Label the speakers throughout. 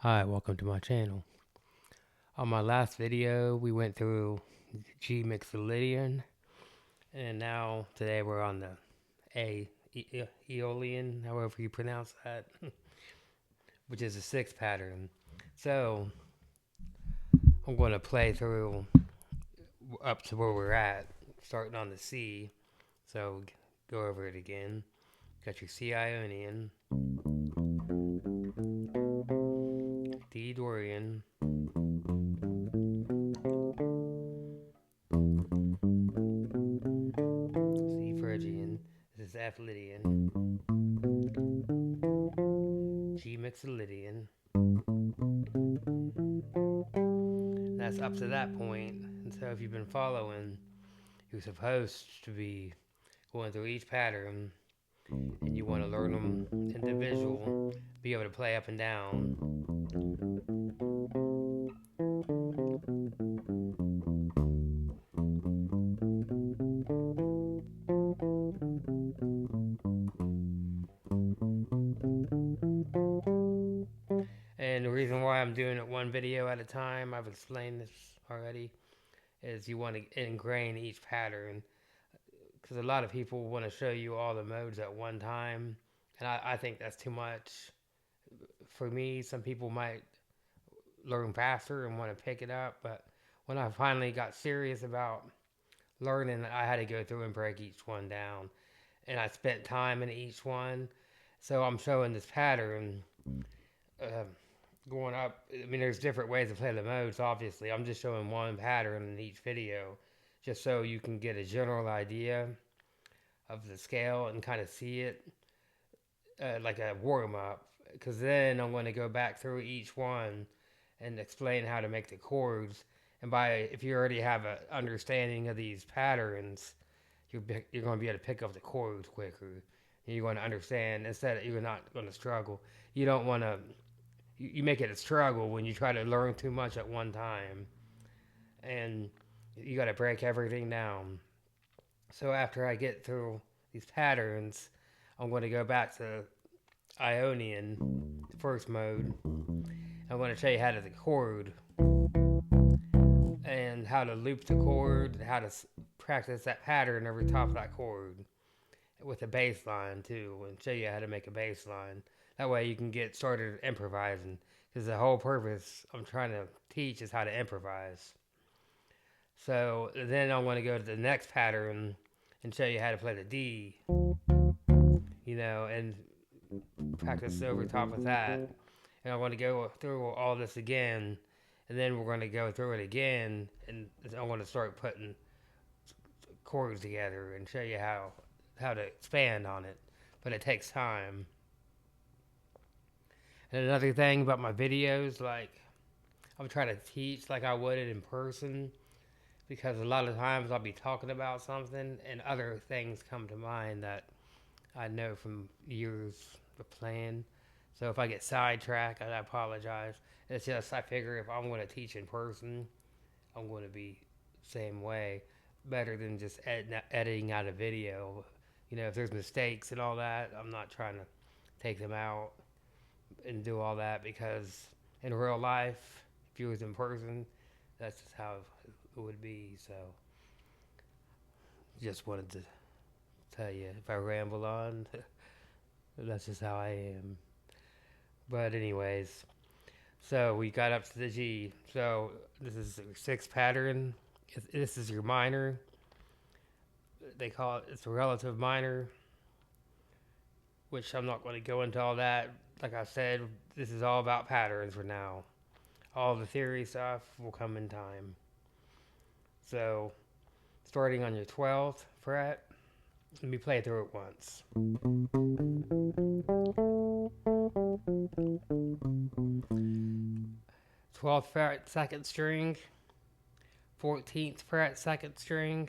Speaker 1: Hi, welcome to my channel. On my last video, we went through G Mixolydian, and now today we're on the A Aeolian, however you pronounce that, which is a sixth pattern. So I'm going to play through up to where we're at, starting on the C. So go over it again. Got your C Ionian, D Dorian, C Phrygian, this is F Lydian, G Mixolydian. That's up to that point. And so if you've been following, you're supposed to be going through each pattern and you want to learn them individual, be able to play up and down. And the reason why I'm doing it one video at a time, I've explained this already, is you want to ingrain each pattern. Because a lot of people want to show you all the modes at one time, and I think that's too much. For me, some people might learn faster and want to pick it up, but when I finally got serious about learning, I had to go through and break each one down, and I spent time in each one. So I'm showing this pattern uh, going up. I mean, there's different ways to play the modes, obviously. I'm just showing one pattern in each video just so you can get a general idea of the scale and kind of see it like a warm-up, because then I'm going to go back through each one and explain how to make the chords. And if you already have an understanding of these patterns, you're going to be able to pick up the chords quicker. You're going to understand instead of you're not going to struggle. You don't want to. You make it a struggle when you try to learn too much at one time, and you got to break everything down. So after I get through these patterns, I'm going to go back to Ionian, the first mode. I'm going to show you how to the chord and how to loop the chord, how to practice that pattern over top of that chord with a bass line too, and show you how to make a bass line. That way you can get started improvising, because the whole purpose I'm trying to teach is how to improvise. So then I'm going to go to the next pattern and show you how to play the D, and practice over top of that. And I'm going to go through all this again, and then we're going to go through it again, and I'm going to start putting chords together and show you how to expand on it. But it takes time. And another thing about my videos, like, I'm trying to teach like I would it in person, because a lot of times I'll be talking about something and other things come to mind that I know from years of playing. So if I get sidetracked, I apologize. It's just I figure if I'm going to teach in person, I'm going to be the same way, better than just editing out a video. If there's mistakes and all that, I'm not trying to take them out and do all that, because in real life, if you was in person, that's just how it would be. So just wanted to tell you, if I ramble on, that's just how I am. But anyways, so we got up to the G. So this is the sixth pattern. This is your minor. They call it's a relative minor, which I'm not going to go into all that. Like I said, this is all about patterns for now. All the theory stuff will come in time. So starting on your 12th fret, let me play through it once. 12th fret, second string. 14th fret, second string.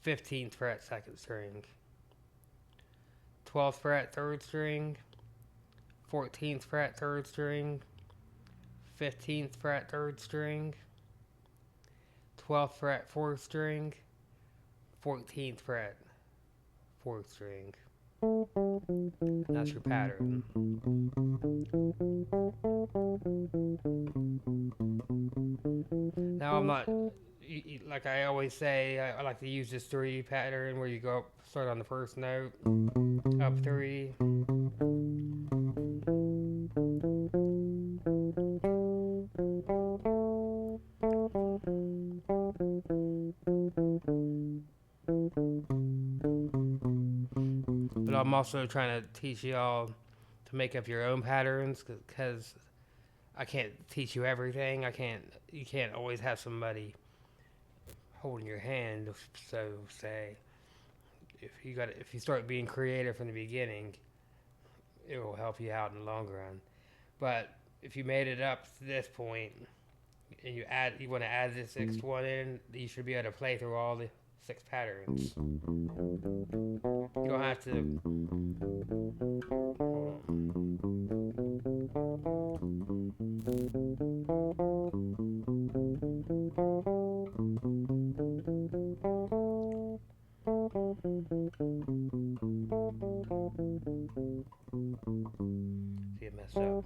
Speaker 1: 15th fret, second string. 12th fret, third string. 14th fret, third string. 15th fret, third string. 12th fret, fourth string. 14th fret, fourth string. That's your pattern. Now I'm not, like I always say, I like to use this 3 pattern where you go up, start on the first note, up 3. But I'm also trying to teach y'all to make up your own patterns, because I can't teach you everything. You can't always have somebody holding your hand, so say. If you start being creative from the beginning, it will help you out in the long run. But if you made it up to this point and you want to add this 6th one in, you should be able to play through all the 6 patterns. You don't have to. Hold See, it messed up.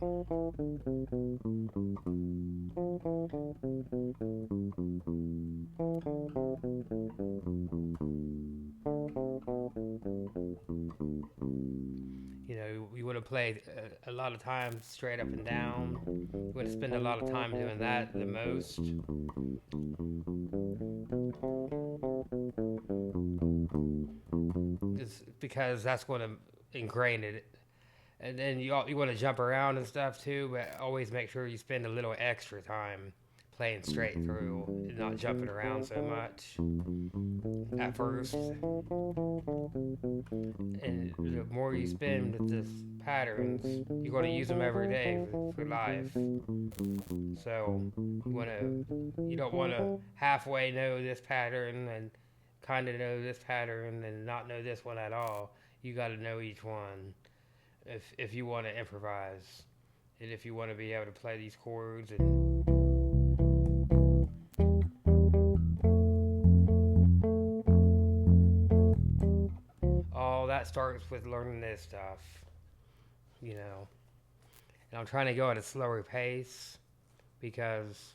Speaker 1: You know, you want to play a lot of times straight up and down. You want to spend a lot of time doing that the most. Just because that's going to ingrain it. And then you want to jump around and stuff too, but always make sure you spend a little extra time playing straight through and not jumping around so much at first. And the more you spend with this patterns, you're going to use them every day for life. So you don't want to halfway know this pattern and kind of know this pattern and not know this one at all. You got to know each one if you want to improvise and if you want to be able to play these chords and all that starts with learning this stuff, you know. And I'm trying to go at a slower pace because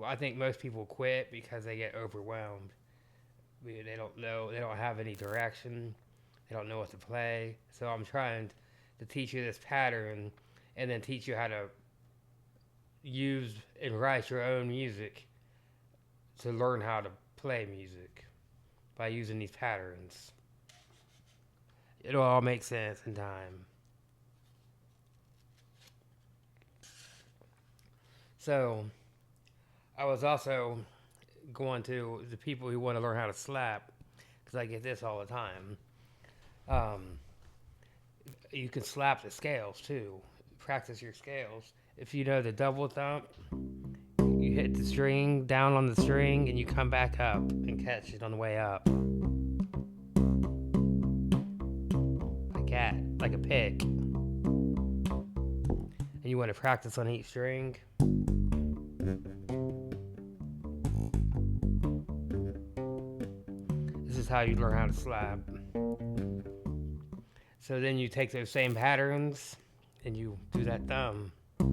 Speaker 1: I think most people quit because they get overwhelmed. They don't know, they don't have any direction, they don't know what to play. So I'm trying to teach you this pattern and then teach you how to use and write your own music to learn how to play music by using these patterns. It'll all make sense in time. So I was also going to the people who want to learn how to slap, because I get this all the time. You can slap the scales too. Practice your scales. If you know the double thump, you hit the string, down on the string, and you come back up and catch it on the way up. Like a pick. And you want to practice on each string. This is how you learn how to slap. So then you take those same patterns and you do that thumb. 2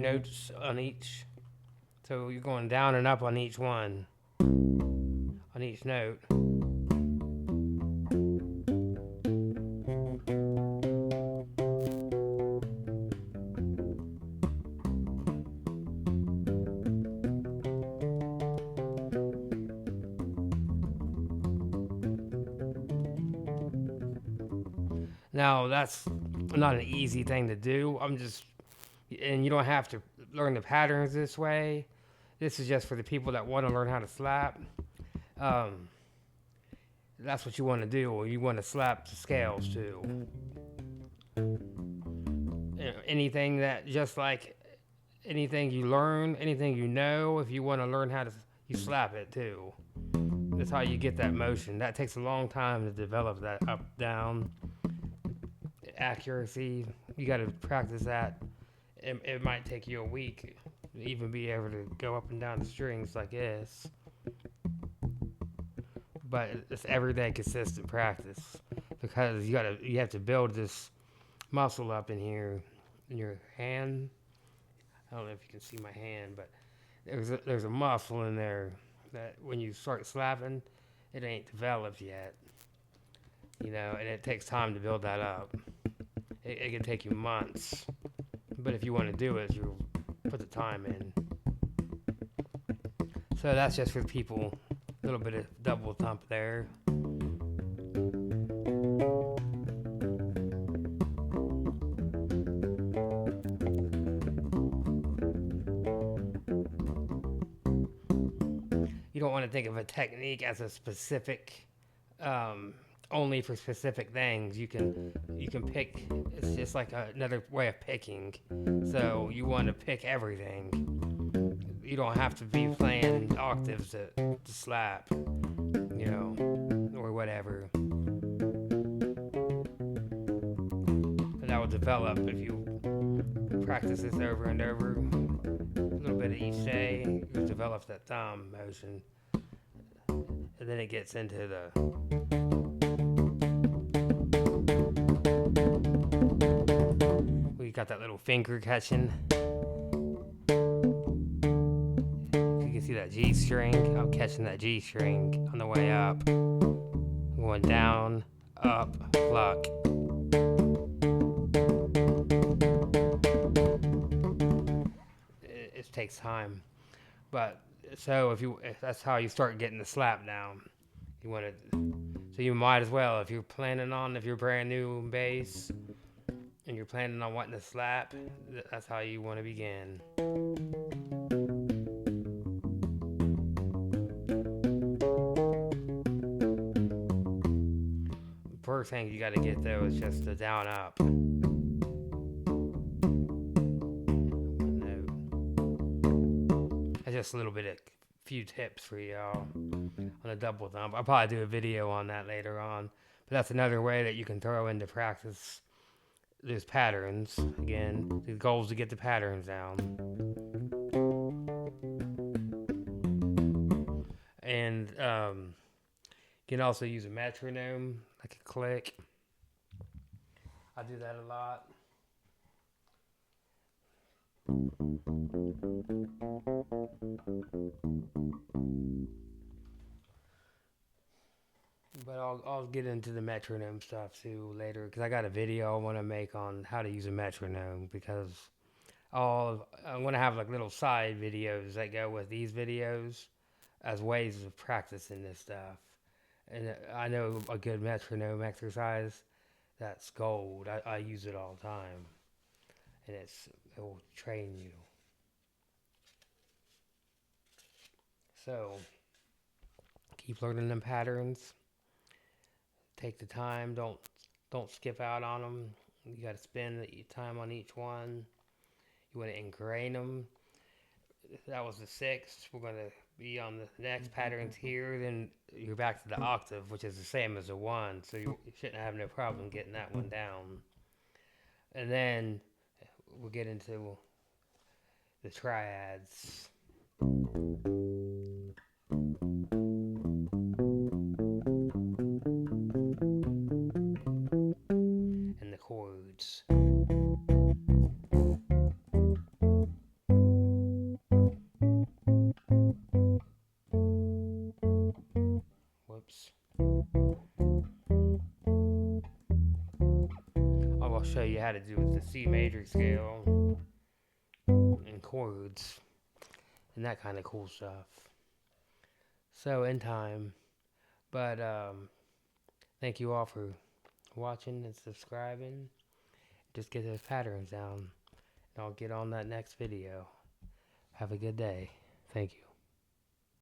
Speaker 1: notes on each. So you're going down and up on each one, on each note. Now, that's not an easy thing to do. And you don't have to learn the patterns this way. This is just for the people that want to learn how to slap. That's what you want to do. You want to slap the scales too. Anything that, just like anything you learn, anything you know, if you want to learn how to, you slap it too. That's how you get that motion. That takes a long time to develop that up, down. Accuracy, you got to practice that. It might take you a week to even be able to go up and down the strings like this. but it's everyday consistent practice because you have to build this muscle up in here in your hand. I don't know if you can see my hand, but there's a muscle in there that when you start slapping, it ain't developed yet. You know, and it takes time to build that up. It can take you months, but if you want to do it, you put the time in. So that's just for people. A little bit of double thump there. You don't want to think of a technique as a specific, only for specific things. You can pick. It's just like another way of picking. So you want to pick everything. You don't have to be playing octaves to slap, you know, or whatever. And that will develop if you practice this over and over. A little bit of each day, you'll develop that thumb motion. And then it gets into the we got that little finger catching. You can see that G string. I'm catching that G string on the way up. Going down, up, pluck. It takes time. But so if that's how you start getting the slap down. You want to, so you might as well, if you're brand new in bass and you're planning on wanting to slap, that's how you want to begin. First thing you got to get though is just the down up. That's just a little bit of few tips for y'all on a double thump. I'll probably do a video on that later on, but that's another way that you can throw into practice these patterns. Again, the goal is to get the patterns down. And you can also use a metronome, like a click. I do that a lot. But I'll get into the metronome stuff too later because I got a video I want to make on how to use a metronome because I'm going to have like little side videos that go with these videos as ways of practicing this stuff. And I know a good metronome exercise, that's gold. I use it all the time. And it will train you. So, keep learning them patterns. Take the time. Don't skip out on them. You got to spend the time on each one. You want to ingrain them. That was the 6th. We're going to be on the next patterns here. Then you're back to the octave, which is the same as a 1. So you shouldn't have no problem getting that one down. And then we'll get into the triads. And the chords. Whoops. I'll show you how to do the C major scale and chords and that kind of cool stuff. So in time, but thank you all for watching and subscribing. Just get those patterns down and I'll get on that next video. Have a good day. Thank you.